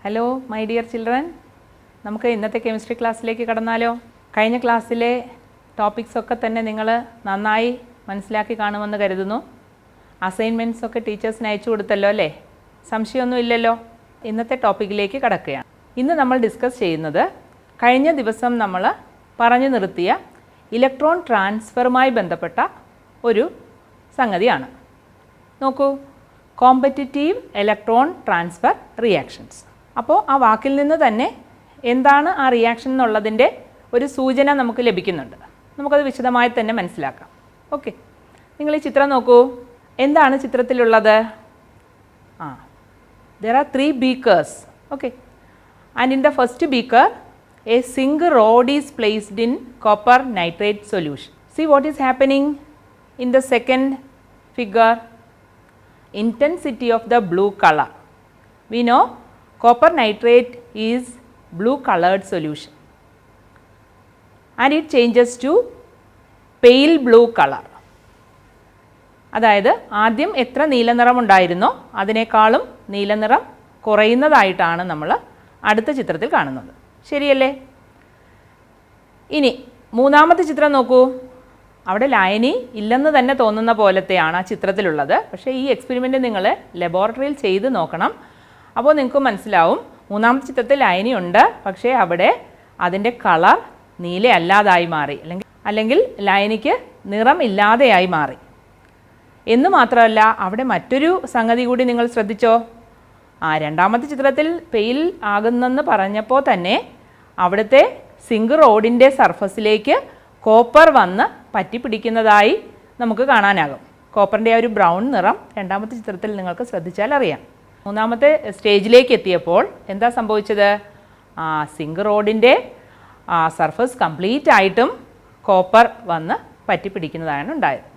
Hello my dear children, നമുക്ക് ഇന്നത്തെ chemistry ക്ലാസ്സിലേക്ക് കടന്നാലോ? കഴിഞ്ഞ ക്ലാസ്സിലെ ടോപ്പിക്സ് ഒക്കെ തന്നെ നിങ്ങൾ നന്നായി മനസ്സിലാക്കി കാണുമെന്ന് കരുതുന്നു. അസൈൻമെൻറ്റ്സ് ഒക്കെ ടീച്ചേഴ്സിന് അയച്ചു കൊടുത്തല്ലോ അല്ലേ? സംശയമൊന്നും ഇല്ലല്ലോ. ഇന്നത്തെ ടോപ്പിക്കിലേക്ക് കടക്കുകയാണ്. ഇന്ന് നമ്മൾ ഡിസ്കസ് ചെയ്യുന്നത് കഴിഞ്ഞ ദിവസം നമ്മൾ പറഞ്ഞു നിർത്തിയ ഇലക്ട്രോൺ ട്രാൻസ്ഫറുമായി ബന്ധപ്പെട്ട ഒരു സംഗതിയാണ്. നോക്കൂ, കോമ്പറ്റിറ്റീവ് ഇലക്ട്രോൺ ട്രാൻസ്ഫർ റിയാക്ഷൻസ്. അപ്പോൾ ആ വാക്കിൽ നിന്ന് തന്നെ എന്താണ് ആ റിയാക്ഷൻ എന്നുള്ളതിൻ്റെ ഒരു സൂചന നമുക്ക് ലഭിക്കുന്നുണ്ട്. നമുക്കത് വിശദമായി തന്നെ മനസ്സിലാക്കാം. ഓക്കെ, നിങ്ങൾ ഈ ചിത്രം നോക്കൂ. എന്താണ് ചിത്രത്തിലുള്ളത്? there are 3 beakers. Okay, and in the first beaker a zinc rod is placed in copper nitrate solution. See what is happening in the second figure. Intensity of the blue color. We know copper nitrate is blue colored solution and it changes to pale blue color. അതായത് ആദ്യം എത്ര നീലനിറം ഉണ്ടായിരുന്നോ അതിനേക്കാളും നീലനിറം കുറയുന്നതായിട്ടാണ് നമ്മൾ അടുത്ത ചിത്രത്തിൽ കാണുന്നത്. ശരിയല്ലേ? ഇനി മൂന്നാമത്തെ ചിത്രം നോക്കൂ. അവിടെ ലായനി ഇല്ലെന്ന് തന്നെ തോന്നുന്ന പോലത്തെയാണ് ആ ചിത്രത്തിലുള്ളത്. പക്ഷേ ഈ എക്സ്പെരിമെൻ്റ് നിങ്ങൾ ലബോറട്ടറിയിൽ ചെയ്ത് നോക്കണം. അപ്പോൾ നിങ്ങൾക്ക് മനസ്സിലാവും മൂന്നാമത്തെ ചിത്രത്തിൽ ലായനി ഉണ്ട്, പക്ഷേ അവിടെ അതിൻ്റെ കളർ നീലയല്ലാതായി മാറി, അല്ലെങ്കിൽ ലായനിക്ക് നിറം ഇല്ലാതെയായി മാറി. എന്ന് മാത്രമല്ല, അവിടെ മറ്റൊരു സംഗതി കൂടി നിങ്ങൾ ശ്രദ്ധിച്ചോ? രണ്ടാമത്തെ ചിത്രത്തിൽ പെയിൽ ആകുന്നെന്ന് പറഞ്ഞപ്പോൾ തന്നെ അവിടുത്തെ സിങ്ക് റോഡിൻ്റെ സർഫസിലേക്ക് കോപ്പർ വന്ന് പറ്റിപ്പിടിക്കുന്നതായി നമുക്ക് കാണാനാകും. കോപ്പറിൻ്റെ ആ ഒരു ബ്രൗൺ നിറം രണ്ടാമത്തെ ചിത്രത്തിൽ നിങ്ങൾക്ക് ശ്രദ്ധിച്ചാൽ അറിയാം. മൂന്നാമത്തെ സ്റ്റേജിലേക്ക് എത്തിയപ്പോൾ എന്താ സംഭവിച്ചത്? സിങ്ക് റോഡിൻ്റെ സർഫസ് കംപ്ലീറ്റ് ആയിട്ടും കോപ്പർ വന്ന് പറ്റിപ്പിടിക്കുന്നതാണ് ഉണ്ടായത്.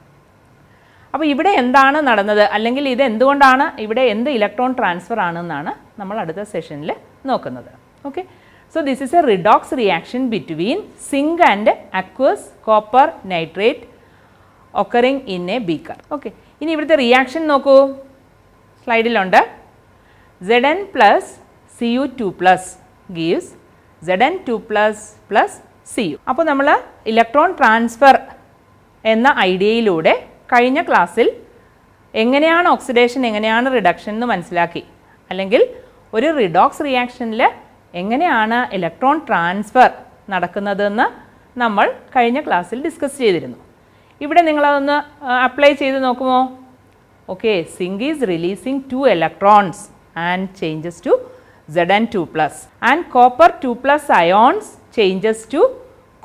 അപ്പോൾ ഇവിടെ എന്താണ് നടന്നത്, അല്ലെങ്കിൽ ഇത് എന്തുകൊണ്ടാണ്, ഇവിടെ എന്ത് ഇലക്ട്രോൺ ട്രാൻസ്ഫർ ആണെന്നാണ് നമ്മൾ അടുത്ത സെഷനിൽ നോക്കുന്നത്. Okay, so this is a redox reaction between zinc and aqueous copper nitrate occurring in a beaker. Okay, ഇനി ഇവിടുത്തെ റിയാക്ഷൻ നോക്കൂ, സ്ലൈഡിലുണ്ട്. Zn plus Cu2 plus gives Zn2 plus plus Cu. അപ്പോൾ നമ്മൾ ഇലക്ട്രോൺ ട്രാൻസ്ഫർ എന്ന ഐഡിയയിലൂടെ കഴിഞ്ഞ ക്ലാസ്സിൽ എങ്ങനെയാണ് ഓക്സിഡേഷൻ, എങ്ങനെയാണ് റിഡക്ഷൻ എന്ന് മനസ്സിലാക്കി. അല്ലെങ്കിൽ ഒരു റിഡോക്സ് റിയാക്ഷനിൽ എങ്ങനെയാണ് ഇലക്ട്രോൺ ട്രാൻസ്ഫർ നടക്കുന്നതെന്ന് നമ്മൾ കഴിഞ്ഞ ക്ലാസ്സിൽ ഡിസ്കസ് ചെയ്തിരുന്നു. ഇവിടെ നിങ്ങളതൊന്ന് അപ്ലൈ ചെയ്ത് നോക്കുമോ? Okay, zinc is releasing 2 electrons and changes to Zn2 plus and copper 2 plus ions changes to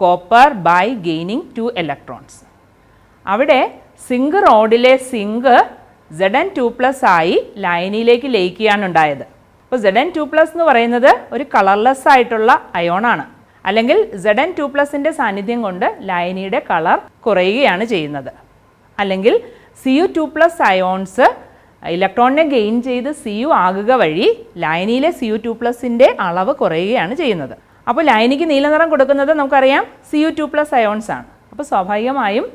copper by gaining 2 electrons. അവിടെ സിങ്ക് റോഡിലെ സിങ്ക് Zn2 plus ആയി ലായനിയിലേക്ക് ലയിക്കുകയാണ് ഉണ്ടായത്. അപ്പോൾ Zn2 plus എന്ന് പറയുന്നത് ഒരു കളർലെസ് ആയിട്ടുള്ള അയോണാണ്. അല്ലെങ്കിൽ Zn2 പ്ലസിൻ്റെ സാന്നിധ്യം കൊണ്ട് ലായനിയുടെ കളർ കുറയുകയാണ് ചെയ്യുന്നത്. അല്ലെങ്കിൽ Cu2 plus അയോൺസ് ഇലക്ട്രോണിനെ ഗെയിൻ ചെയ്ത് Cu ആകുക വഴി ലായനിയിലെ Cu2 പ്ലസിൻ്റെ അളവ് കുറയുകയാണ് ചെയ്യുന്നത്. അപ്പോൾ ലായനിക്ക് നീലനിറം കൊടുക്കുന്നത് നമുക്കറിയാം Cu2 plus അയോൺസ് ആണ്. അപ്പോൾ സ്വാഭാവികമായും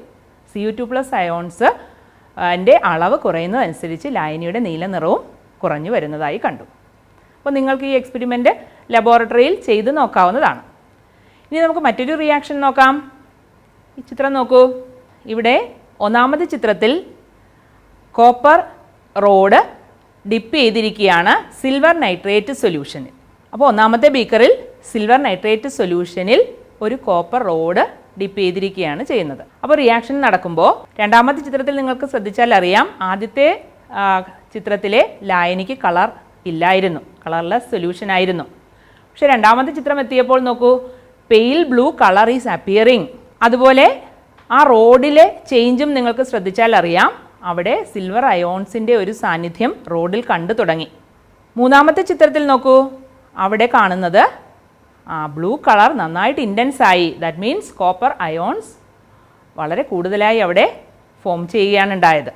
Cu2 plus അയോൺസ് ൻ്റെ അളവ് കുറയുന്നതനുസരിച്ച് ലായനിയുടെ നീലനിറവും കുറഞ്ഞു വരുന്നതായി കണ്ടു. അപ്പോൾ നിങ്ങൾക്ക് ഈ എക്സ്പെരിമെൻ്റ് ലബോറട്ടറിയിൽ ചെയ്ത് നോക്കാവുന്നതാണ്. ഇനി നമുക്ക് മറ്റൊരു റിയാക്ഷൻ നോക്കാം. ഈ ചിത്രം നോക്കൂ. ഇവിടെ ഒന്നാമത്തെ ചിത്രത്തിൽ കോപ്പർ റോഡ് ഡിപ്പ് ചെയ്തിരിക്കുകയാണ് സിൽവർ നൈട്രേറ്റ് സൊല്യൂഷനിൽ. അപ്പോൾ ഒന്നാമത്തെ ബീക്കറിൽ സിൽവർ നൈട്രേറ്റ് സൊല്യൂഷനിൽ ഒരു കോപ്പർ റോഡ് ഡിപ്പ് ചെയ്തിരിക്കുകയാണ് ചെയ്യുന്നത്. അപ്പോൾ റിയാക്ഷൻ നടക്കുമ്പോൾ രണ്ടാമത്തെ ചിത്രത്തിൽ നിങ്ങൾക്ക് ശ്രദ്ധിച്ചാൽ അറിയാം, ആദ്യത്തെ ചിത്രത്തിലെ ലായനിക്ക് കളർ ഇല്ലായിരുന്നു, കളർലെസ് സൊല്യൂഷൻ ആയിരുന്നു. പക്ഷേ രണ്ടാമത്തെ ചിത്രം എത്തിയപ്പോൾ നോക്കൂ, pale blue colour is appearing. അതുപോലെ ആ റോഡിലെ ചേഞ്ചും നിങ്ങൾക്ക് ശ്രദ്ധിച്ചാൽ അറിയാം, അവിടെ സിൽവർ അയോൺസിൻ്റെ ഒരു സാന്നിധ്യം റോഡിൽ കണ്ടു തുടങ്ങി. മൂന്നാമത്തെ ചിത്രത്തിൽ നോക്കൂ, അവിടെ കാണുന്നത് ബ്ലൂ കളർ നന്നായിട്ട് ഇൻറ്റൻസ് ആയി. ദാറ്റ് മീൻസ് കോപ്പർ അയോൺസ് വളരെ കൂടുതലായി അവിടെ ഫോം ചെയ്യുകയാണ് ഉണ്ടായത്.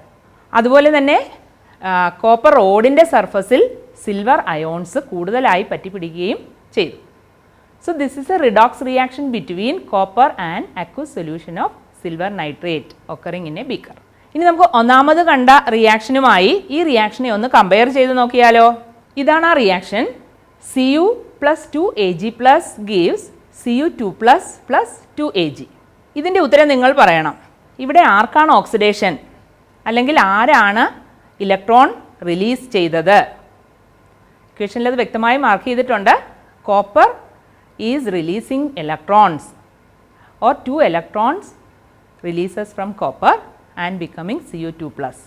അതുപോലെ തന്നെ കോപ്പർ റോഡിൻ്റെ സർഫസിൽ സിൽവർ അയോൺസ് കൂടുതലായി പറ്റിപ്പിടിക്കുകയും ചെയ്തു. So this is A redox reaction between copper and aqueous solution of silver nitrate occurring in A beaker. ഇനി നമുക്ക് ഒന്നാമത് കണ്ട റിയാക്ഷനുമായി ഈ റിയാക്ഷനെ ഒന്ന് കമ്പയർ ചെയ്ത് നോക്കിയാലോ? ഇതാണ് ആ reaction. Cu plus 2Ag plus gives Cu2 plus 2Ag. ഇതിൻ്റെ ഉത്തരം നിങ്ങൾ പറയണം. ഇവിടെ ആർക്കാണ് ഓക്സിഡേഷൻ, അല്ലെങ്കിൽ ആരാണ് ഇലക്ട്രോൺ റിലീസ് ചെയ്തത്? ഇക്വേഷനിൽ അത് വ്യക്തമായി മാർക്ക് ചെയ്തിട്ടുണ്ട്. Copper is releasing electrons or 2 electrons releases from copper and becoming Cu2 plus.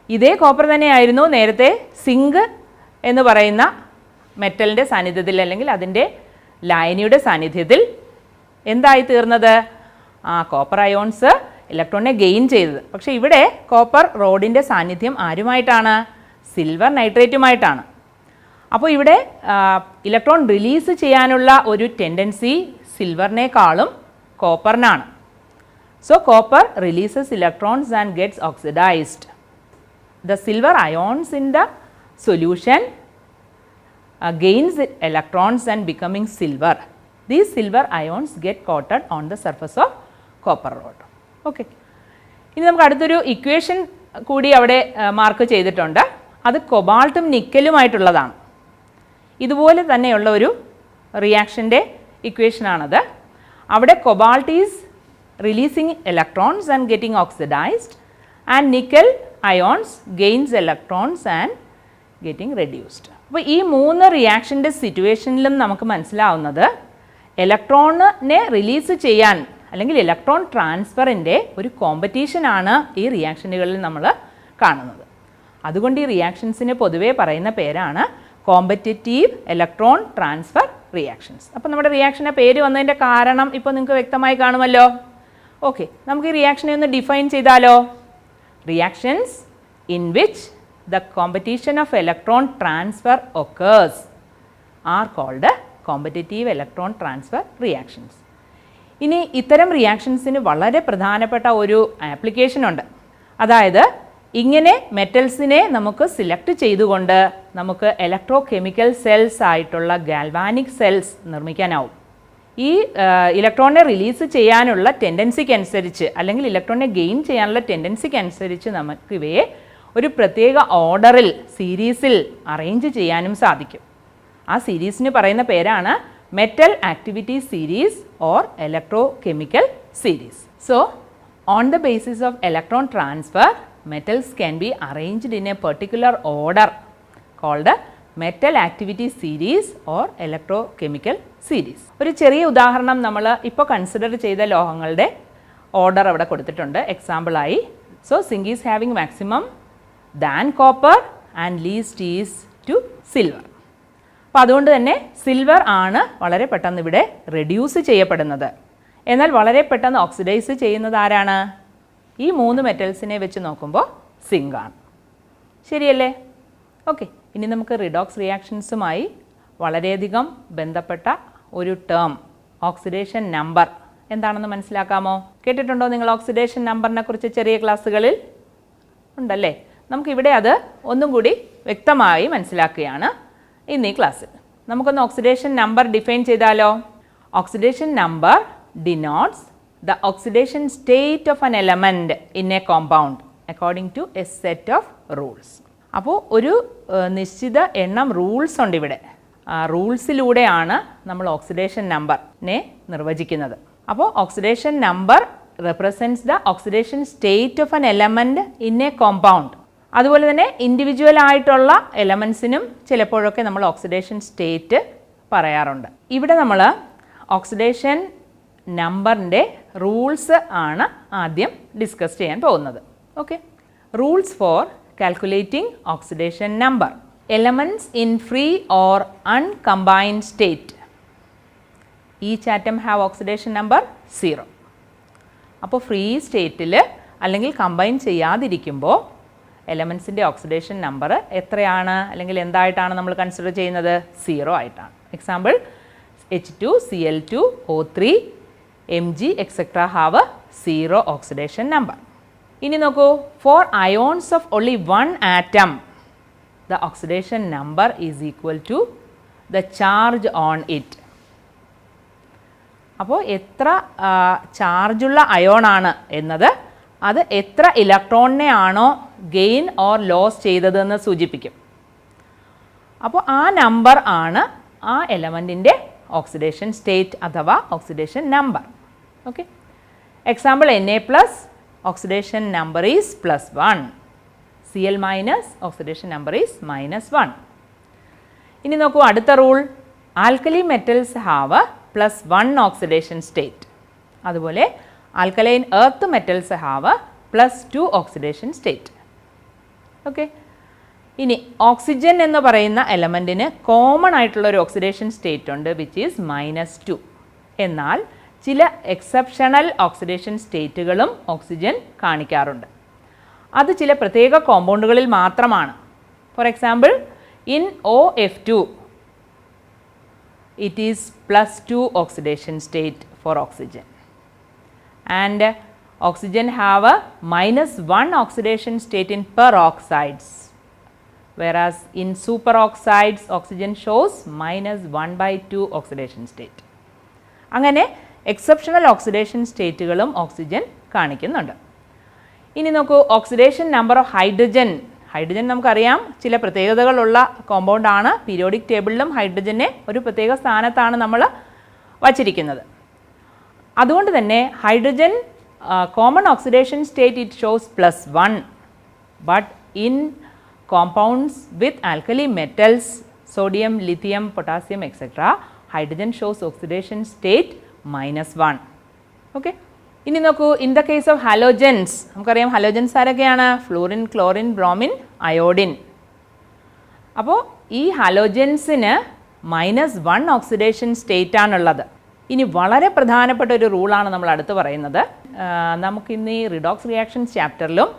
ഇതേ കോപ്പർ തന്നെയായിരുന്നു നേരത്തെ സിങ്ക് എന്ന് പറയുന്ന മെറ്റലിൻ്റെ സാന്നിധ്യത്തിൽ, അല്ലെങ്കിൽ അതിൻ്റെ ലായനിയുടെ സാന്നിധ്യത്തിൽ എന്തായി തീർന്നത്? കോപ്പർ അയോൺസ് ഇലക്ട്രോണിനെ ഗെയിൻ ചെയ്തത്. പക്ഷേ ഇവിടെ കോപ്പർ റോഡിൻ്റെ സാന്നിധ്യം ആരുമായിട്ടാണ്? സിൽവർ നൈട്രേറ്റുമായിട്ടാണ്. അപ്പോൾ ഇവിടെ ഇലക്ട്രോൺ റിലീസ് ചെയ്യാനുള്ള ഒരു ടെൻഡൻസി സിൽവറിനേക്കാളും കോപ്പറിനാണ്. So copper releases electrons and gets oxidised. The silver ions in the solution gains electrons and becoming silver. These silver ions get coated on the surface of copper rod. Okay, ഇനി നമുക്ക് അടുത്തൊരു equation കൂടി അവിടെ mark ചെയ്തിട്ടുണ്ട്. അത് കൊബാൾട്ടും നിക്കലുമായിട്ടുള്ളതാണ്. ഇതുപോലെ തന്നെയുള്ള ഒരു റിയാക്ഷൻ്റെ ഇക്വേഷനാണത്. അവിടെ cobalt is releasing electrons and getting oxidised and nickel ions gains electrons and getting reduced. അപ്പോൾ ഈ 3 റിയാക്ഷൻ്റെ സിറ്റുവേഷനിലും നമുക്ക് മനസ്സിലാവുന്നത് ഇലക്ട്രോണിനെ റിലീസ് ചെയ്യാൻ അല്ലെങ്കിൽ ഇലക്ട്രോൺ ട്രാൻസ്ഫറിൻ്റെ ഒരു കോമ്പറ്റീഷനാണ് ഈ റിയാക്ഷനുകളിൽ നമ്മൾ കാണുന്നത്. അതുകൊണ്ട് ഈ റിയാക്ഷൻസിന് പൊതുവേ പറയുന്ന പേരാണ് കോമ്പറ്റീറ്റീവ് ഇലക്ട്രോൺ ട്രാൻസ്ഫർ റിയാക്ഷൻസ്. അപ്പോൾ നമ്മുടെ റിയാക്ഷൻ്റെ പേര് വന്നതിൻ്റെ കാരണം ഇപ്പോൾ നിങ്ങൾക്ക് വ്യക്തമായി കാണുമല്ലോ. ഓക്കെ, നമുക്ക് ഈ റിയാക്ഷനെ ഒന്ന് ഡിഫൈൻ ചെയ്താലോ. Reactions in which the competition of electron transfer occurs are called competitive electron transfer reactions. ഇനി ഇത്തരം റിയാക്ഷൻസിന് വളരെ പ്രധാനപ്പെട്ട ഒരു ആപ്ലിക്കേഷൻ ഉണ്ട്. അതായത് ഇങ്ങനെ മെറ്റൽസിനെ നമുക്ക് സിലക്ട് ചെയ്തുകൊണ്ട് നമുക്ക് ഇലക്ട്രോ കെമിക്കൽ സെൽസ് ആയിട്ടുള്ള ഗാൽവാനിക് സെൽസ് നിർമ്മിക്കാനാവും. ഈ ഇലക്ട്രോണിനെ റിലീസ് ചെയ്യാനുള്ള ടെൻഡൻസിക്ക് അനുസരിച്ച്, അല്ലെങ്കിൽ ഇലക്ട്രോണിനെ ഗെയിൻ ചെയ്യാനുള്ള ടെൻഡൻസിക്ക് അനുസരിച്ച് നമുക്ക് ഇവയെ ഒരു പ്രത്യേക ഓർഡറിൽ സീരീസിൽ അറേഞ്ച് ചെയ്യാനും സാധിക്കും. ആ സീരീസിന് പറയുന്ന പേരാണ് metal activity series or electro chemical series. So on the basis of electron transfer metals can be arranged in a particular order called metal activity series or electrochemical series. ഒരു ചെറിയ ഉദാഹരണം നമ്മൾ ഇപ്പോൾ കൺസിഡർ ചെയ്ത ലോഹങ്ങളുടെ ഓർഡർ അവിടെ കൊടുത്തിട്ടുണ്ട് എക്സാമ്പിളായി. So zinc is having maximum than copper and least is to silver. അപ്പോൾ അതുകൊണ്ട് തന്നെ സിൽവർ ആണ് വളരെ പെട്ടെന്ന് ഇവിടെ റെഡ്യൂസ് ചെയ്യപ്പെടുന്നത്. എന്നാൽ വളരെ പെട്ടെന്ന് ഓക്സിഡൈസ് ചെയ്യുന്നത് ആരാണ്? ഈ 3 മെറ്റൽസിനെ വെച്ച് നോക്കുമ്പോൾ സിങ്കാണ്. ശരിയല്ലേ? ഓക്കെ, ഇനി നമുക്ക് റിഡോക്സ് റിയാക്ഷൻസുമായി വളരെയധികം ബന്ധപ്പെട്ട ഒരു ടേം ഓക്സിഡേഷൻ നമ്പർ എന്താണെന്ന് മനസ്സിലാക്കാമോ? കേട്ടിട്ടുണ്ടോ നിങ്ങൾ ഓക്സിഡേഷൻ നമ്പറിനെ കുറിച്ച് ചെറിയ ക്ലാസ്സുകളിൽ? ഉണ്ടല്ലേ. നമുക്കിവിടെ അത് ഒന്നും കൂടി വ്യക്തമായി മനസ്സിലാക്കുകയാണ് ഇന്ന് ഈ ക്ലാസ്സിൽ. നമുക്കൊന്ന് ഓക്സിഡേഷൻ നമ്പർ ഡിഫൈൻ ചെയ്താലോ. Oxidation number denotes the oxidation state of an element in a compound according to a set of rules. അപ്പോൾ ഒരു നിശ്ചിത എണ്ണം റൂൾസ് ഉണ്ട് ഇവിടെ. ആ റൂൾസിലൂടെയാണ് നമ്മൾ ഓക്സിഡേഷൻ നമ്പറിനെ നിർവചിക്കുന്നത്. അപ്പോൾ oxidation number represents the oxidation state of an element in a compound. അതുപോലെ തന്നെ ഇൻഡിവിജ്വൽ ആയിട്ടുള്ള എലമെൻസിനും ചിലപ്പോഴൊക്കെ നമ്മൾ ഓക്സിഡേഷൻ സ്റ്റേറ്റ് പറയാറുണ്ട്. ഇവിടെ നമ്മൾ ഓക്സിഡേഷൻ നമ്പറിൻ്റെ റൂൾസ് ആണ് ആദ്യം ഡിസ്കസ് ചെയ്യാൻ പോകുന്നത്. Okay, rules for calculating oxidation number. Elements in free or uncombined state each atom have oxidation number 0. അപ്പോൾ ഫ്രീ സ്റ്റേറ്റിൽ അല്ലെങ്കിൽ കമ്പൈൻ ചെയ്യാതിരിക്കുമ്പോൾ എലമെൻസിൻ്റെ ഓക്സിഡേഷൻ നമ്പർ എത്രയാണ്, അല്ലെങ്കിൽ എന്തായിട്ടാണ് നമ്മൾ കൺസിഡർ ചെയ്യുന്നത്? 0 ആയിട്ടാണ്. Example H2, Cl2, O3, Mg etc. have a 0 oxidation number. ഇനി നോക്കൂ, for ions of only one atom the oxidation number is equal to the charge on it. അപ്പോൾ എത്ര ചാർജുള്ള അയോണാണ് എന്നത് അത് എത്ര ഇലക്ട്രോണിനെ ആണോ ഗെയിൻ ഓർ ലോസ് ചെയ്തതെന്ന് സൂചിപ്പിക്കും. അപ്പോൾ ആ നമ്പർ ആണ് ആ എലമെൻറ്റിൻ്റെ ഓക്സിഡേഷൻ സ്റ്റേറ്റ് അഥവാ oxidation number. Okay, example Na+, oxidation number is +1, Cl- oxidation number is -1. ഇനി നോക്കൂ അടുത്ത rule, alkali metals have +1 oxidation state. അതുപോലെ alkaline earth metals have +2 oxidation state. Okay, ഇനി ഓക്സിജൻ എന്ന് പറയുന്ന എലമെൻറ്റിന് കോമൺ ആയിട്ടുള്ള ഒരു ഓക്സിഡേഷൻ സ്റ്റേറ്റ് ഉണ്ട് വിച്ച് ഈസ് -2. എന്നാൽ ചില എക്സെപ്ഷണൽ ഓക്സിഡേഷൻ സ്റ്റേറ്റുകളും ഓക്സിജൻ കാണിക്കാറുണ്ട്. അത് ചില പ്രത്യേക കോമ്പൗണ്ടുകളിൽ മാത്രമാണ്. For example, in OF2 it is +2 oxidation state for oxygen and oxygen have a -1 oxidation state in peroxides, whereas in superoxides oxygen shows -1/2 oxidation state. അങ്ങനെ എക്സെപ്ഷണൽ ഓക്സിഡേഷൻ സ്റ്റേറ്റുകളും ഓക്സിജൻ കാണിക്കുന്നുണ്ട്. ഇനി നോക്കൂ, oxidation number of hydrogen. Hydrogen നമുക്കറിയാം ചില പ്രത്യേകതകളുള്ള കോമ്പൗണ്ടാണ്. Periodic ടേബിളിലും ഹൈഡ്രജനെ ഒരു പ്രത്യേക സ്ഥാനത്താണ് നമ്മൾ വച്ചിരിക്കുന്നത്. അതുകൊണ്ട് തന്നെ hydrogen common oxidation state it shows +1, but in compounds with alkali metals, sodium, lithium, potassium etc., hydrogen shows oxidation state -1. Okay, ഇനി നോക്കൂ, in the case of halogens, നമുക്കറിയാം ഹലോജൻസ് ആരൊക്കെയാണ്? Fluorine, chlorine, bromine, iodine. അപ്പോൾ ഈ ഹലോജൻസിന് -1 ഓക്സിഡേഷൻ സ്റ്റേറ്റ് ആണുള്ളത്. ഇനി വളരെ പ്രധാനപ്പെട്ട ഒരു റൂളാണ് നമ്മൾ അടുത്ത് പറയുന്നത്. നമുക്കിന്ന് ഈ റിഡോക്സ് റിയാക്ഷൻസ് ചാപ്റ്ററിലും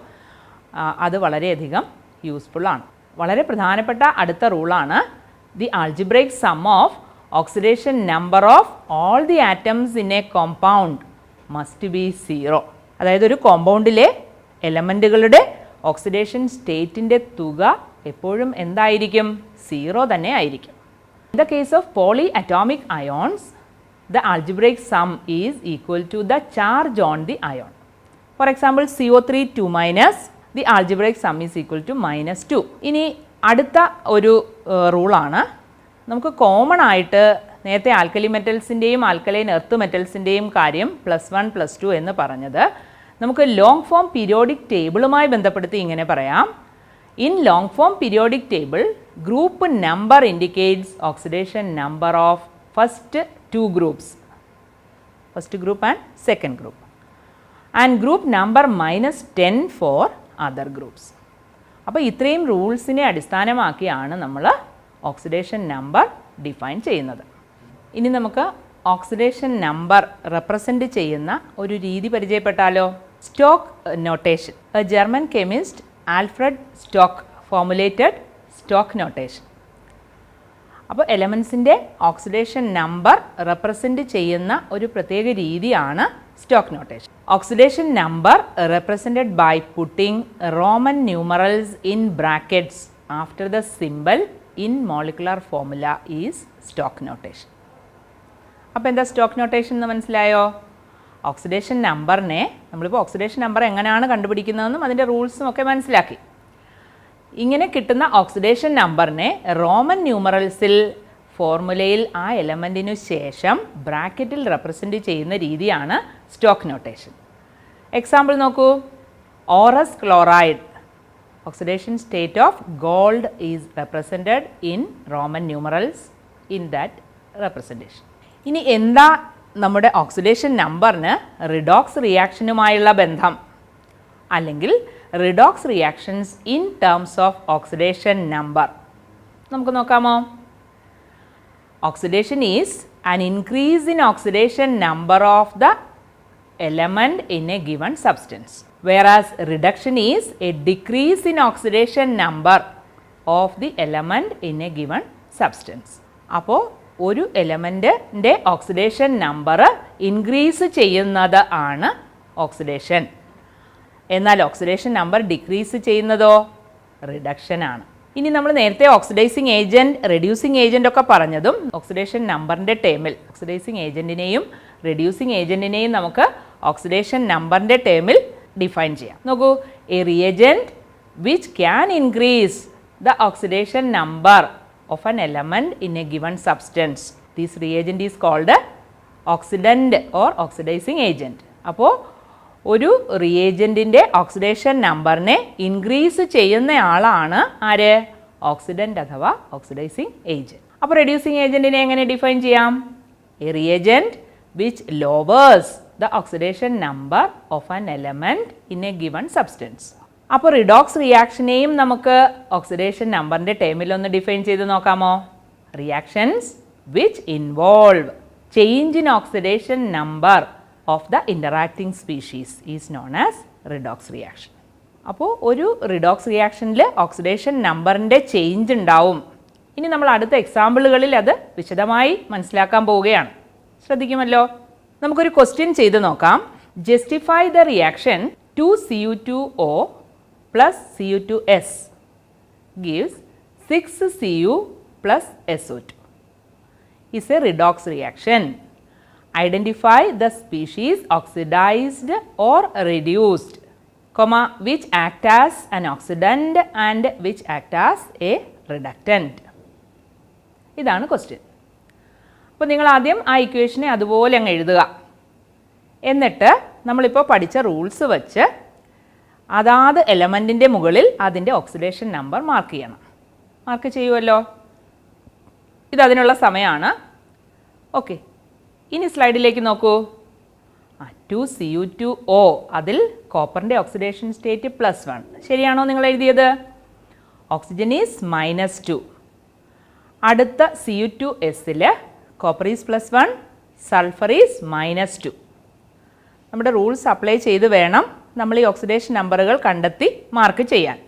അത് വളരെയധികം യൂസ്ഫുള്ളാണ്. വളരെ പ്രധാനപ്പെട്ട അടുത്ത റൂളാണ് the algebraic sum of oxidation number of all the atoms in a compound must be 0. അതായത് ഒരു കോമ്പൗണ്ടിലെ എലമെൻറ്റുകളുടെ ഓക്സിഡേഷൻ സ്റ്റേറ്റിൻ്റെ തുക എപ്പോഴും എന്തായിരിക്കും? 0 തന്നെ ആയിരിക്കും. In the case of polyatomic ions, the algebraic sum is equal to the charge on the ion. For example, CO3 2-, the algebraic sum is equal to -2. ഇനി അടുത്ത ഒരു റൂളാണ്, നമുക്ക് കോമൺ ആയിട്ട് നേരത്തെ ആൽക്കലി മെറ്റൽസിൻ്റെയും ആൽക്കലൈൻ എർത്ത് മെറ്റൽസിൻ്റെയും കാര്യം +1 +2 എന്ന് പറഞ്ഞത് നമുക്ക് ലോങ് ഫോം പീരിയോഡിക് ടേബിളുമായി ബന്ധപ്പെടുത്തി ഇങ്ങനെ പറയാം. In long form periodic table group number indicates oxidation number of first 2 groups, first group and second group, and group number -10 for other groups. അപ്പോൾ ഇത്രയും റൂൾസിനെ അടിസ്ഥാനമാക്കിയാണ് നമ്മൾ ഓക്സിഡേഷൻ നമ്പർ ഡിഫൈൻ ചെയ്യുന്നത്. ഇനി നമുക്ക് ഓക്സിഡേഷൻ നമ്പർ റെപ്രസെൻ്റ് ചെയ്യുന്ന ഒരു രീതി പരിചയപ്പെട്ടാലോ? Stock notation. A German chemist Alfred Stock formulated Stock notation. അപ്പോൾ എലമെൻസിൻ്റെ ഓക്സിഡേഷൻ നമ്പർ റെപ്രസെൻ്റ് ചെയ്യുന്ന ഒരു പ്രത്യേക രീതിയാണ് Stock notation. Oxidation number represented by putting Roman numerals in brackets after the symbol in molecular formula is Stock notation. അപ്പോൾ എന്താ stock notation എന്ന് മനസ്സിലായോ? ഓക്സിഡേഷൻ നമ്പറിനെ നമ്മളിപ്പോൾ ഓക്സിഡേഷൻ നമ്പർ എങ്ങനെയാണ് കണ്ടുപിടിക്കുന്നതെന്നും അതിൻ്റെ റൂൾസും ഒക്കെ മനസ്സിലാക്കി. ഇങ്ങനെ കിട്ടുന്ന ഓക്സിഡേഷൻ നമ്പറിനെ റോമൻ ന്യൂമറൽസിൽ ഫോർമുലയിൽ ആ എലമെൻറ്റിനു ശേഷം ബ്രാക്കറ്റിൽ റെപ്രസെൻ്റ് ചെയ്യുന്ന രീതിയാണ് സ്റ്റോക്ക് നൊട്ടേഷൻ. എക്സാമ്പിൾ നോക്കൂ, aurous chloride oxidation state of gold is represented in Roman numerals in that representation. ഇനി എന്താ നമ്മുടെ ഓക്സിഡേഷൻ നമ്പറിന് റിഡോക്സ് റിയാക്ഷനുമായുള്ള ബന്ധം, അല്ലെങ്കിൽ redox reactions in terms of oxidation number? നമുക്ക് നോക്കാമോ? Oxidation is an increase in oxidation number of the element in a given substance, whereas reduction is a decrease in oxidation number of the element in a given substance. അപ്പോൾ ഒരു എലമെൻറ്റിൻ്റെ oxidation number increase ചെയ്യുന്നത് ആണ് oxidation. എന്നാൽ oxidation number decrease ചെയ്യുന്നതോ reduction ആണ്. ഇനി നമ്മൾ നേരത്തെ ഓക്സിഡൈസിങ് ഏജൻറ്റ്, റെഡ്യൂസിങ് ഏജൻ്റ് ഒക്കെ പറഞ്ഞതും ഓക്സിഡേഷൻ നമ്പറിൻ്റെ ടേമിൽ ഓക്സിഡൈസിങ് ഏജൻറ്റിനെയും റെഡ്യൂസിങ് ഏജൻറ്റിനെയും നമുക്ക് ഓക്സിഡേഷൻ നമ്പറിൻ്റെ ടേമിൽ ഡിഫൈൻ ചെയ്യാം. നോക്കൂ, A reagent which can increase the oxidation number of an element in a given substance. This reagent is called oxidant or oxidizing agent. അപ്പോൾ ഒരു റിയേജൻറ്റിൻ്റെ ഓക്സിഡേഷൻ നമ്പറിനെ ഇൻക്രീസ് ചെയ്യുന്നയാളാണ് ആര്? ഓക്സിഡൻ്റ് അഥവാ ഓക്സിഡൈസിങ് ഏജൻറ്റ്. അപ്പോൾ റെഡ്യൂസിങ് ഏജൻറ്റിനെ എങ്ങനെ ഡിഫൈൻ ചെയ്യാം? A reagent which lowers the oxidation number of an element in a given substance. അപ്പോൾ റിഡോക്സ് റിയാക്ഷനെയും നമുക്ക് ഓക്സിഡേഷൻ നമ്പറിൻ്റെ ടേമിലൊന്ന് ഡിഫൈൻ ചെയ്ത് നോക്കാമോ? Reactions which involve change in oxidation number of the interacting species is known as redox reaction. അപ്പോൾ ഒരു redox റിയാക്ഷനിൽ ഓക്സിഡേഷൻ നമ്പറിൻ്റെ ചേഞ്ച് ഉണ്ടാവും. ഇനി നമ്മൾ അടുത്ത എക്സാമ്പിളുകളിൽ അത് വിശദമായി മനസ്സിലാക്കാൻ പോവുകയാണ്. ശ്രദ്ധിക്കുമല്ലോ. നമുക്കൊരു ക്വസ്റ്റ്യൻ ചെയ്ത് നോക്കാം. Justify the reaction 2Cu2O plus Cu2S gives 6Cu plus SO2 is a redox reaction. Identify the species oxidized or reduced, which act as an oxidant and which act as a reductant. ഇതാണ് question. അപ്പോൾ നിങ്ങൾ ആദ്യം ആ ഇക്വേഷനെ അതുപോലെ അങ്ങ് എഴുതുക. എന്നിട്ട് നമ്മളിപ്പോൾ പഠിച്ച റൂൾസ് വച്ച് അതാത് എലമെൻറ്റിൻ്റെ മുകളിൽ അതിൻ്റെ ഓക്സിഡേഷൻ നമ്പർ മാർക്ക് ചെയ്യണം. മാർക്ക് ചെയ്യുമല്ലോ. ഇതതിനുള്ള സമയമാണ്. ഓക്കെ, ഇനി സ്ലൈഡിലേക്ക് നോക്കൂ. 2Cu2O അതിൽ കോപ്പറിൻ്റെ ഓക്സിഡേഷൻ സ്റ്റേറ്റ് +1. ശരിയാണോ നിങ്ങൾ എഴുതിയത്? Oxygen is -2. അടുത്ത Cu2Sൽ കോപ്പർ ഈസ് +1, സൾഫർ ഈസ് -2. നമ്മുടെ റൂൾസ് അപ്ലൈ ചെയ്ത് വേണം നമ്മൾ ഈ ഓക്സിഡേഷൻ നമ്പറുകൾ കണ്ടെത്തി മാർക്ക് ചെയ്യാൻ.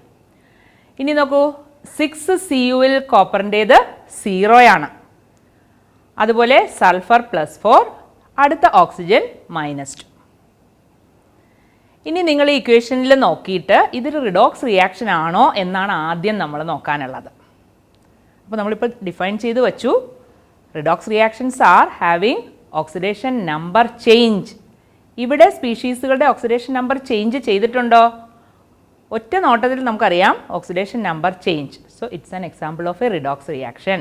ഇനി നോക്കൂ, 6Cuൽ കോപ്പറിൻ്റേത് 0 അതുപോലെ സൾഫർ +4, അടുത്ത ഓക്സിജൻ -2. ഇനി നിങ്ങൾ ഈ ഇക്വേഷനിൽ നോക്കിയിട്ട് ഇതൊരു റിഡോക്സ് റിയാക്ഷൻ ആണോ എന്നാണ് ആദ്യം നമ്മൾ നോക്കാനുള്ളത്. അപ്പോൾ നമ്മളിപ്പോൾ ഡിഫൈൻ ചെയ്ത് വച്ചു. Redox reactions are having oxidation number change. ഇവിടെ സ്പീഷീസുകളുടെ ഓക്സിഡേഷൻ നമ്പർ ചേഞ്ച് ചെയ്തിട്ടുണ്ടോ? ഒറ്റ നോട്ടത്തിൽ നമുക്കറിയാം oxidation number change. So it's an example of A redox reaction.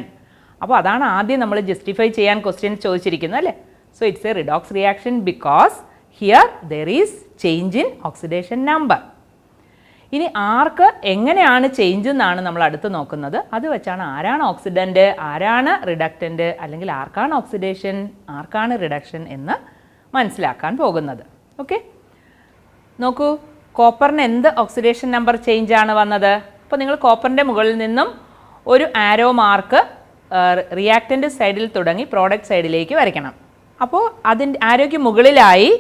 അപ്പോൾ അതാണ് ആദ്യം നമ്മൾ ജസ്റ്റിഫൈ ചെയ്യാൻ ക്വസ്റ്റ്യൻ ചോദിച്ചിരിക്കുന്നത് അല്ലേ? So it's a redox reaction because here there is change in oxidation number. ഇനി ആർക്ക് എങ്ങനെയാണ് ചേഞ്ച് എന്നാണ് നമ്മൾ അടുത്ത് നോക്കുന്നത്. അത് വെച്ചാണ് ആരാണ് ഓക്സിഡൻറ്റ്, ആരാണ് റിഡക്റ്റൻറ്റ്, അല്ലെങ്കിൽ ആർക്കാണ് ഓക്സിഡേഷൻ, ആർക്കാണ് റിഡക്ഷൻ എന്ന് മനസ്സിലാക്കാൻ പോകുന്നത്. ഓക്കെ, നോക്കൂ, കോപ്പറിന് എന്ത് ഓക്സിഡേഷൻ നമ്പർ ചേഞ്ച് ആണ് വന്നത്? അപ്പോൾ നിങ്ങൾ കോപ്പറിൻ്റെ മുകളിൽ നിന്നും ഒരു ആരോ മാർക്ക് റിയാക്റ്റൻ്റ് സൈഡിൽ തുടങ്ങി പ്രോഡക്റ്റ് സൈഡിലേക്ക് വരയ്ക്കണം. അപ്പോൾ അതിൻ്റെ ആരോയ്ക്ക് മുകളിലായി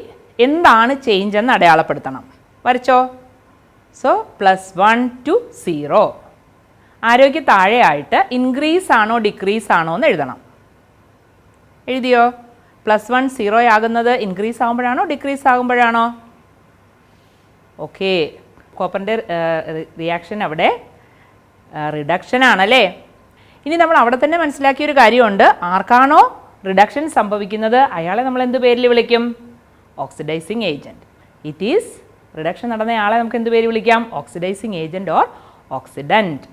എന്താണ് ചേഞ്ച് എന്ന് അടയാളപ്പെടുത്തണം. വരച്ചോ? So +1 to 0. ആരോയ്ക്ക് താഴെയായിട്ട് ഇൻക്രീസ് ആണോ ഡിക്രീസ് ആണോ എന്ന് എഴുതണം. എഴുതിയോ? +1 0 ആകുന്നത് ഇൻക്രീസ് ആകുമ്പോഴാണോ ഡിക്രീസ് ആകുമ്പോഴാണോ? ഓക്കെ, കോപ്പറിൻ്റെ റിയാക്ഷൻ അവിടെ റിഡക്ഷൻ ആണല്ലേ. ഇനി നമ്മൾ അവിടെ തന്നെ മനസ്സിലാക്കിയൊരു കാര്യമുണ്ട്. ആർക്കാണോ റിഡക്ഷൻ സംഭവിക്കുന്നത് അയാളെ നമ്മൾ എന്ത് പേരിൽ വിളിക്കും? Oxidising agent. It is reduction നടന്നയാളെ നമുക്ക് എന്ത് പേര് വിളിക്കാം? Oxidising agent or oxidant.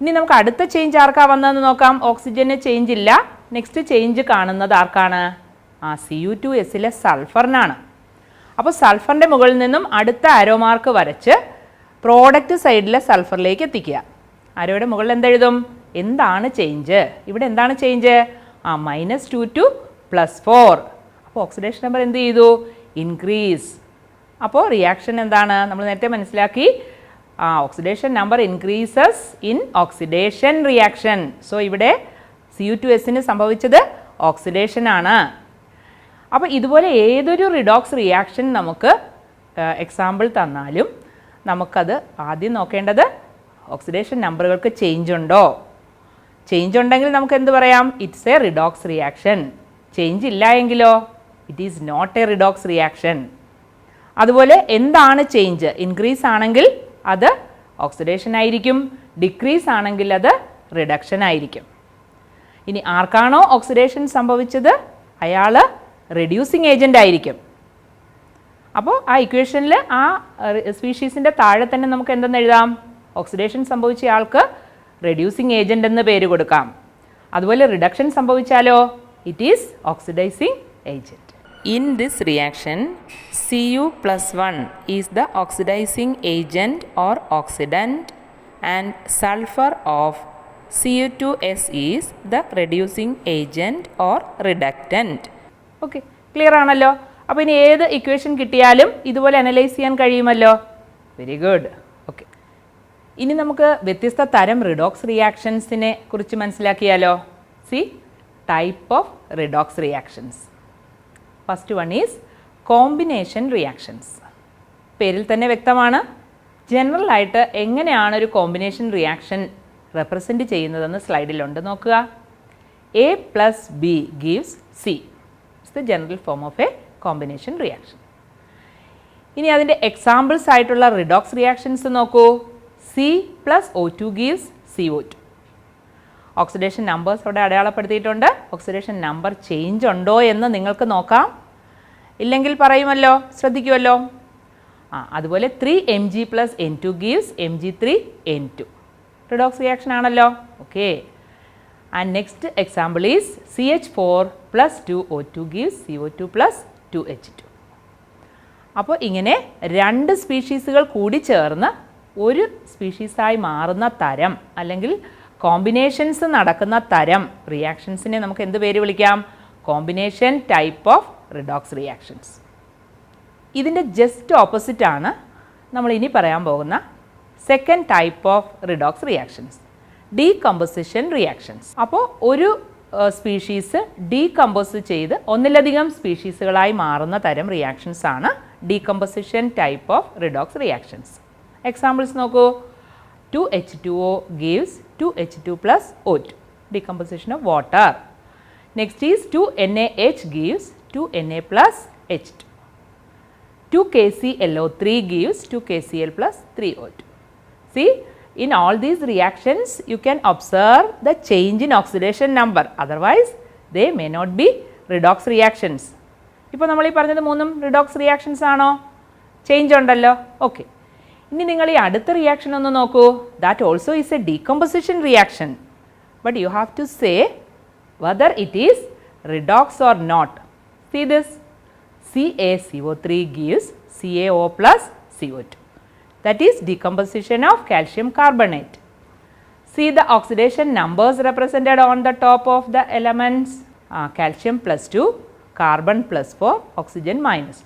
ഇനി നമുക്ക് അടുത്ത ചേഞ്ച് ആർക്കാണ് വന്നതെന്ന് നോക്കാം. ഓക്സിജന് ചേഞ്ച് ഇല്ല. നെക്സ്റ്റ് ചേഞ്ച് കാണുന്നത് ആർക്കാണ്? Cu2Sലെ സൾഫറിനാണ്. അപ്പോൾ സൾഫറിൻ്റെ മുകളിൽ നിന്നും അടുത്ത ആരോ മാർക്ക് വരച്ച് പ്രോഡക്റ്റ് സൈഡിലെ സൾഫറിലേക്ക് എത്തിക്കുക. ആരോയുടെ മുകളിൽ എന്തെഴുതും? എന്താണ് ചേഞ്ച്? ഇവിടെ എന്താണ് ചേഞ്ച്? -2 to +4. അപ്പോൾ ഓക്സിഡേഷൻ നമ്പർ എന്ത് ചെയ്തു? ഇൻക്രീസ്. അപ്പോൾ റിയാക്ഷൻ എന്താണ്? നമ്മൾ നേരത്തെ മനസ്സിലാക്കി, oxidation number increases in oxidation reaction. So ഇവിടെ Cu2Sന് സംഭവിച്ചത് ഓക്സിഡേഷൻ ആണ്. അപ്പോൾ ഇതുപോലെ ഏതൊരു റിഡോക്സ് റിയാക്ഷൻ നമുക്ക് എക്സാമ്പിൾ തന്നാലും നമുക്കത് ആദ്യം നോക്കേണ്ടത് ഓക്സിഡേഷൻ നമ്പറുകൾക്ക് ചേഞ്ച് ഉണ്ടോ. ചേഞ്ച് ഉണ്ടെങ്കിൽ നമുക്ക് എന്ത് പറയാം? It's a redox reaction. Change ഇല്ല എങ്കിലോ? It is not a redox reaction. അതുപോലെ എന്താണ് ചേഞ്ച്? ഇൻക്രീസ് ആണെങ്കിൽ അത് ഓക്സിഡേഷൻ ആയിരിക്കും, ഡിക്രീസ് ആണെങ്കിൽ അത് റിഡക്ഷൻ ആയിരിക്കും. ഇനി ആർക്കാണോ ഓക്സിഡേഷൻ സംഭവിച്ചത് അയാൾ റെഡ്യൂസിങ് ഏജൻ്റ് ആയിരിക്കും. അപ്പോൾ ആ ഇക്വേഷനിൽ ആ സ്പീഷീസിൻ്റെ താഴെ തന്നെ നമുക്ക് എന്തെന്ന് എഴുതാം? ഓക്സിഡേഷൻ സംഭവിച്ച ആൾക്ക് റെഡ്യൂസിങ് ഏജൻറ്റ് എന്ന് പേര് കൊടുക്കാം. അതുപോലെ റിഡക്ഷൻ സംഭവിച്ചാലോ it is oxidising agent. In this reaction, Cu+1 is the oxidizing agent or oxidant and sulfur of Cu2S is the reducing agent or reductant. Okay, clear ആണല്ലോ. അപ്പോൾ ഇനി ഏത് ഇക്വേഷൻ കിട്ടിയാലും ഇതുപോലെ അനലൈസ് ചെയ്യാൻ കഴിയുമല്ലോ. Very good. ഓക്കെ, ഇനി നമുക്ക് വ്യത്യസ്ത തരം റിഡോക്സ് റിയാക്ഷൻസിനെ കുറിച്ച് മനസ്സിലാക്കിയാലോ. See type of redox reactions. First one is combination reactions. പേരിൽ തന്നെ വ്യക്തമാണ്. ജനറലായിട്ട് എങ്ങനെയാണ് ഒരു കോമ്പിനേഷൻ റിയാക്ഷൻ റെപ്രസെൻറ്റ് ചെയ്യുന്നതെന്ന് സ്ലൈഡിലുണ്ട്, നോക്കുക. A+B gives C. It's the general form of A combination reaction. ഇനി അതിൻ്റെ എക്സാമ്പിൾസ് ആയിട്ടുള്ള റിഡോക്സ് റിയാക്ഷൻസ് നോക്കൂ. C+O2 gives CO2. Oxidation numbers അവിടെ അടയാളപ്പെടുത്തിയിട്ടുണ്ട്. ഓക്സിഡേഷൻ നമ്പർ ചേഞ്ച് ഉണ്ടോ എന്ന് നിങ്ങൾക്ക് നോക്കാം. ഇല്ലെങ്കിൽ പറയുമല്ലോ, ശ്രദ്ധിക്കുമല്ലോ. അതുപോലെ 3Mg+N2 gives Mg3N2. Redox reaction ആണല്ലോ. Okay, and next example is CH4+2O2 gives CO2+2H2. അപ്പോൾ ഇങ്ങനെ രണ്ട് സ്പീഷീസുകൾ കൂടി ചേർന്ന് ഒരു സ്പീഷീസായി മാറുന്ന തരം അല്ലെങ്കിൽ കോമ്പിനേഷൻസ് നടക്കുന്ന തരം റിയാക്ഷൻസിനെ നമുക്ക് എന്ത് പേര് വിളിക്കാം? Combination type of redox reactions. ഇതിൻ്റെ ജസ്റ്റ് ഓപ്പോസിറ്റാണ് നമ്മൾ ഇനി പറയാൻ പോകുന്ന second type of redox reactions, decomposition reactions. അപ്പോൾ ഒരു സ്പീഷീസ് ഡീകമ്പോസ് ചെയ്ത് ഒന്നിലധികം സ്പീഷീസുകളായി മാറുന്ന തരം റിയാക്ഷൻസ് ആണ് decomposition type of redox reactions. Examples നോക്കൂ. 2H2O gives 2H2+O2, decomposition of water. Next is 2NaH gives 2Na+H2. 2KClO3 gives 2KCl+3O2. See, in all these reactions you can observe the change in oxidation number, otherwise they may not be redox reactions. ഇപ്പോൾ നമ്മൾ ഈ പറഞ്ഞത് മൂന്നും redox reactions ആണോ? Change ഉണ്ടല്ലോ. Okay, ഇനി നിങ്ങൾ ഈ അടുത്ത റിയാക്ഷൻ ഒന്ന് നോക്കൂ. That also is a decomposition reaction, but you have to say whether it is redox or not. See this. CaCO3 gives CaO+CO2. That is decomposition of calcium carbonate. See the oxidation numbers represented on the top of the elements. Calcium +2, carbon +4, oxygen -2.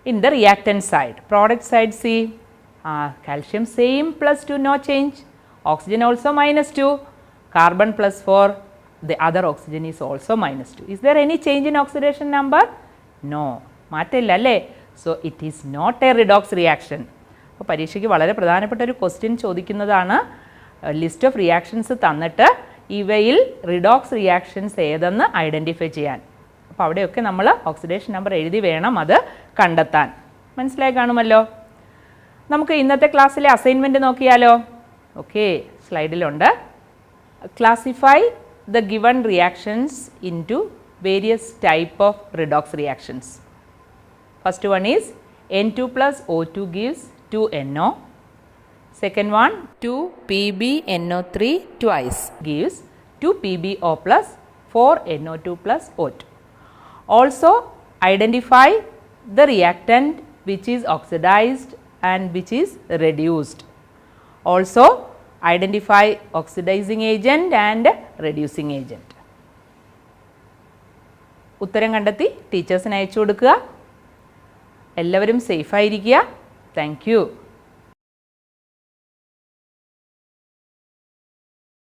In the reactant side, product side, see calcium same +2, no change, oxygen also -2, carbon +4, the other oxygen is also -2. Is there any change in oxidation number? No, മാറ്റില്ല അല്ലേ. So it is not a redox reaction. അപ്പോൾ പരീക്ഷയ്ക്ക് വളരെ പ്രധാനപ്പെട്ട ഒരു question ചോദിക്കുന്നതാണ്. List of reactions തന്നിട്ട് ഇവയിൽ റിഡോക്സ് റിയാക്ഷൻസ് ഏതെന്ന് ഐഡൻറ്റിഫൈ ചെയ്യാൻ. അപ്പോൾ അവിടെയൊക്കെ നമ്മൾ ഓക്സിഡേഷൻ നമ്പർ എഴുതി വേണം അത് കണ്ടെത്താൻ. മനസ്സിലായി കാണുമല്ലോ. നമുക്ക് ഇന്നത്തെ ക്ലാസ്സിലെ അസൈൻമെൻറ്റ് നോക്കിയാലോ. ഓക്കെ, സ്ലൈഡിലുണ്ട്. Classify the given reactions into various type of redox reactions. First one is N2+O2 gives 2NO. Second one 2PbNO3 twice gives 2PbO plus 4NO2 plus O2. Also identify the reactant which is oxidized and which is reduced. Also identify oxidizing agent and reducing agent. ഉത്തരം കണ്ടെത്തി ടീച്ചേഴ്സിന് അയച്ചു കൊടുക്കുക. എല്ലാവരും സേഫായിരിക്കുക. Thank you.